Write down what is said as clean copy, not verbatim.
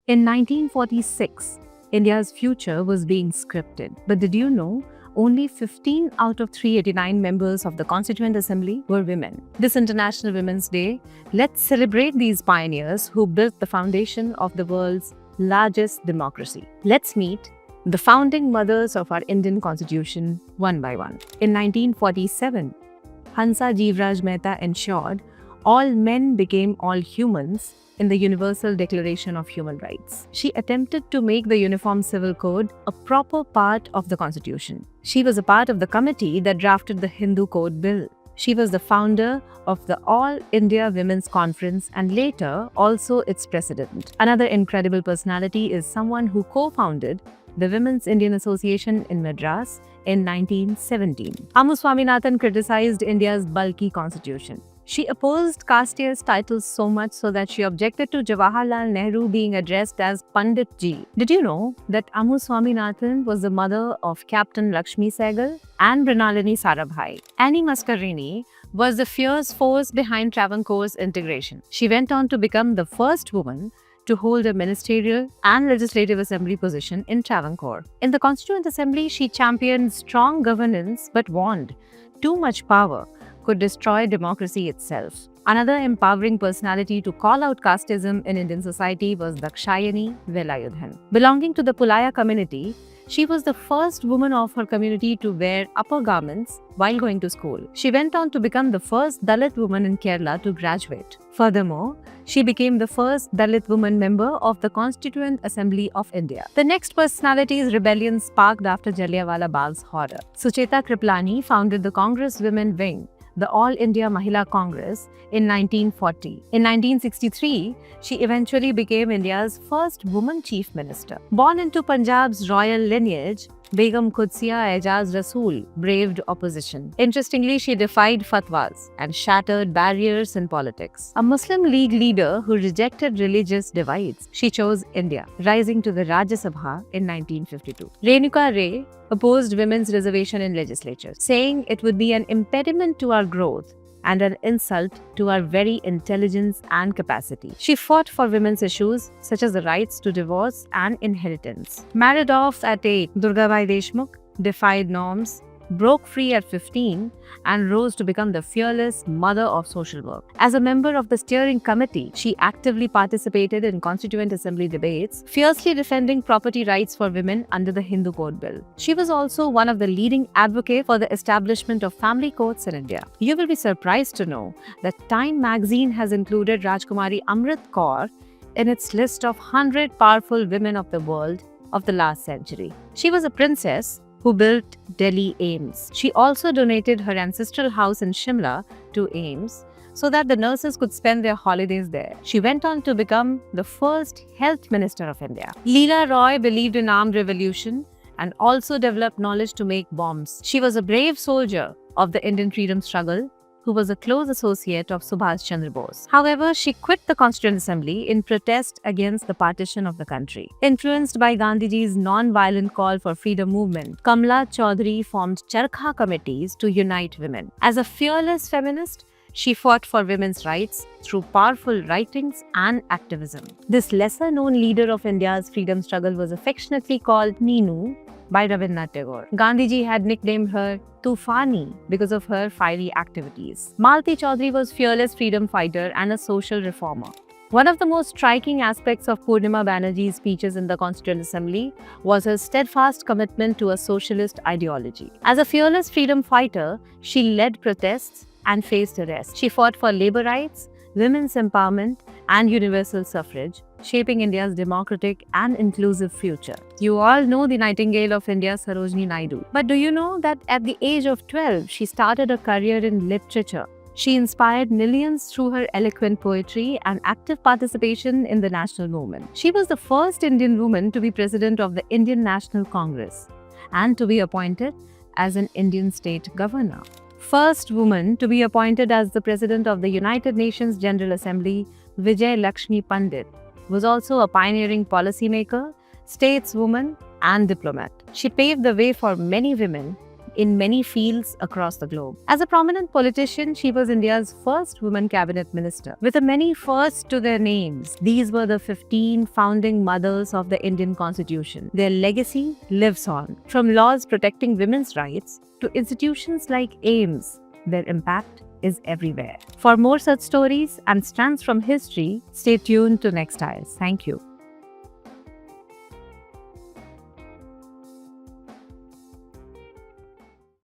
In 1946, India's future was being scripted. But did you know only 15 out of 389 members of the Constituent Assembly were women? This International Women's Day, let's celebrate these pioneers who built the foundation of the world's largest democracy. Let's meet the founding mothers of our Indian Constitution one by one. In 1947, Hansa Jivraj Mehta ensured all men became all humans in the Universal Declaration of Human Rights. She attempted to make the Uniform Civil Code a proper part of the Constitution. She was a part of the committee that drafted the Hindu Code Bill. She was the founder of the All India Women's Conference and later also its president. Another incredible personality is someone who co-founded the Women's Indian Association in Madras in 1917. Amu Swaminathan criticized India's bulky constitution. She opposed casteist titles so much so that she objected to Jawaharlal Nehru being addressed as Pandit Ji. Did you know that Amu Swaminathan was the mother of Captain Lakshmi Sehgal and Mrinalini Sarabhai? Annie Mascarini was the fierce force behind Travancore's integration. She went on to become the first woman to hold a ministerial and legislative assembly position in Travancore. In the Constituent Assembly, she championed strong governance but warned too much power could destroy democracy itself. Another empowering personality to call out casteism in Indian society was Dakshayani Velayudhan. Belonging to the Pulaya community, she was the first woman of her community to wear upper garments while going to school. She went on to become the first Dalit woman in Kerala to graduate. Furthermore, she became the first Dalit woman member of the Constituent Assembly of India. The next personality's rebellion sparked after Jallianwala Bagh's horror. Sucheta Kriplani founded the Congress Women Wing, the All India Mahila Congress, in 1940. In 1963, she eventually became India's first woman chief minister. Born into Punjab's royal lineage, Begum Qudsiya Aijaz Rasool braved opposition. Interestingly, she defied fatwas and shattered barriers in politics. A Muslim League leader who rejected religious divides, she chose India, rising to the Rajya Sabha in 1952. Renuka Ray opposed women's reservation in legislature, saying it would be an impediment to our growth and an insult to our very intelligence and capacity. She fought for women's issues such as the rights to divorce and inheritance. Married off at 8, Durgabai Deshmukh defied norms, broke free at 15, and rose to become the fearless mother of social work. As a member of the steering committee, she actively participated in Constituent Assembly debates, fiercely defending property rights for women under the Hindu Code Bill. She was also one of the leading advocates for the establishment of family courts in India. You will be surprised to know that Time magazine has included Rajkumari Amrit Kaur in its list of 100 powerful women of the world of the last century. She was a princess who built Delhi AIIMS. She also donated her ancestral house in Shimla to AIIMS so that the nurses could spend their holidays there. She went on to become the first health minister of India. Leela Roy believed in armed revolution and also developed knowledge to make bombs. She was a brave soldier of the Indian freedom struggle who was a close associate of Subhash Chandra Bose. However, she quit the Constituent Assembly in protest against the partition of the country. Influenced by Gandhiji's non-violent call for freedom movement, Kamla Chaudhary formed Charkha committees to unite women. As a fearless feminist, she fought for women's rights through powerful writings and activism. This lesser-known leader of India's freedom struggle was affectionately called Neenu by Rabindranath Tagore. Gandhiji had nicknamed her Tufani because of her fiery activities. Malti Chaudhary was a fearless freedom fighter and a social reformer. One of the most striking aspects of Purnima Banerjee's speeches in the Constituent Assembly was her steadfast commitment to a socialist ideology. As a fearless freedom fighter, she led protests and faced arrest. She fought for labor rights, women's empowerment, and universal suffrage, shaping India's democratic and inclusive future. You all know the Nightingale of India, Sarojini Naidu. But do you know that at the age of 12, she started a career in literature? She inspired millions through her eloquent poetry and active participation in the national movement. She was the first Indian woman to be president of the Indian National Congress and to be appointed as an Indian state governor. First woman to be appointed as the president of the United Nations General Assembly, Vijay Lakshmi Pandit, was also a pioneering policymaker, stateswoman, and diplomat. She paved the way for many women in many fields across the globe. As a prominent politician, she was India's first woman cabinet minister. With a many firsts to their names, these were the 15 founding mothers of the Indian Constitution. Their legacy lives on. From laws protecting women's rights to institutions like AIIMS, their impact is everywhere. For more such stories and strands from history, stay tuned to Nextiles. Thank you.